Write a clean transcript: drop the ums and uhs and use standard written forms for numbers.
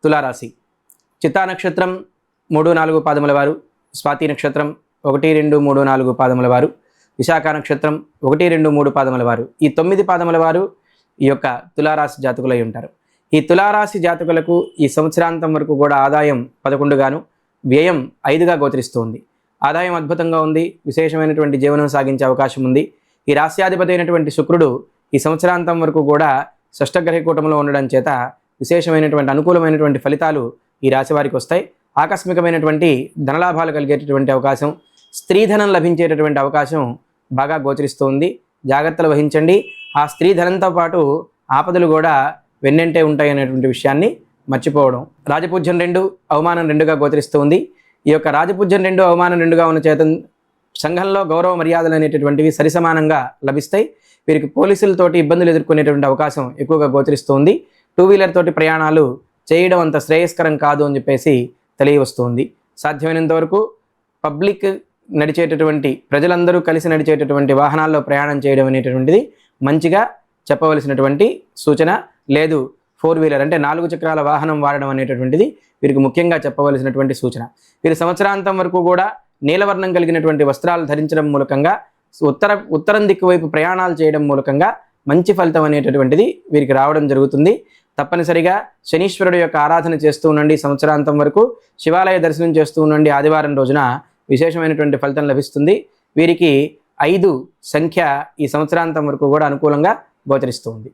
తులారాశి చిత్తా నక్షత్రం 3-4 పాదముల వారు, స్వాతి నక్షత్రం 1-2-3-4 పాదముల వారు, విశాఖ నక్షత్రం 1-2-3 పాదముల వారు, ఈ 9 పాదముల వారు ఈ యొక్క తులారాశి జాతకులై ఉంటారు. ఈ తులారాశి జాతకులకు ఈ సంవత్సరాంతం వరకు కూడా ఆదాయం 11 గాను, వ్యయం 5గా గోచరిస్తుంది. ఆదాయం అద్భుతంగా ఉంది, విశేషమైనటువంటి జీవనం సాగించే అవకాశం ఉంది. ఈ రాశ్యాధిపతి అయినటువంటి శుక్రుడు ఈ సంవత్సరాంతం వరకు కూడా షష్టగ్రహ కూటంలో ఉండడం చేత విశేషమైనటువంటి అనుకూలమైనటువంటి ఫలితాలు ఈ రాశి వారికి వస్తాయి. ఆకస్మికమైనటువంటి ధనలాభాలు కలిగేటటువంటి అవకాశం, స్త్రీధనం లభించేటటువంటి అవకాశం బాగా గోచరిస్తుంది. జాగ్రత్తలు వహించండి. ఆ స్త్రీధనంతో పాటు ఆపదలు కూడా వెన్నంటే ఉంటాయి అనేటువంటి విషయాన్ని మర్చిపోవడం. రాజపూజ్యం 2, అవమానం 2గా గోచరిస్తుంది. ఈ యొక్క రాజపూజ్యం 2, అవమానం 2గా ఉన్న చేత సంఘంలో గౌరవ మర్యాదలు అనేటటువంటివి సరిసమానంగా లభిస్తాయి. వీరికి పోలీసులతోటి ఇబ్బందులు ఎదుర్కొనేటువంటి అవకాశం ఎక్కువగా గోచరిస్తుంది. 2 వీలర్ తోటి ప్రయాణాలు చేయడం అంత శ్రేయస్కరం కాదు అని చెప్పేసి తెలియవస్తుంది. సాధ్యమైనంత వరకు పబ్లిక్ నడిచేటటువంటి, ప్రజలందరూ కలిసి నడిచేటటువంటి వాహనాల్లో ప్రయాణం చేయడం అనేటటువంటిది మంచిగా చెప్పవలసినటువంటి సూచన. లేదు 4 వీలర్ అంటే 4 చక్రాల వాహనం వాడడం అనేటటువంటిది వీరికి ముఖ్యంగా చెప్పవలసినటువంటి సూచన. వీరి సంవత్సరాంతం వరకు కూడా నీలవర్ణం కలిగినటువంటి వస్త్రాలు ధరించడం మూలకంగా, ఉత్తరం దిక్కు వైపు ప్రయాణాలు చేయడం మూలకంగా మంచి ఫలితం అనేటటువంటిది వీరికి రావడం జరుగుతుంది. తప్పనిసరిగా శనీశ్వరుడు యొక్క ఆరాధన చేస్తూ ఉండండి. సంవత్సరాంతం వరకు శివాలయ దర్శనం చేస్తూ ఉండండి. ఆదివారం రోజున విశేషమైనటువంటి ఫలితం లభిస్తుంది. వీరికి 5 సంఖ్య ఈ సంవత్సరాంతం వరకు కూడా అనుకూలంగా గోచరిస్తుంది.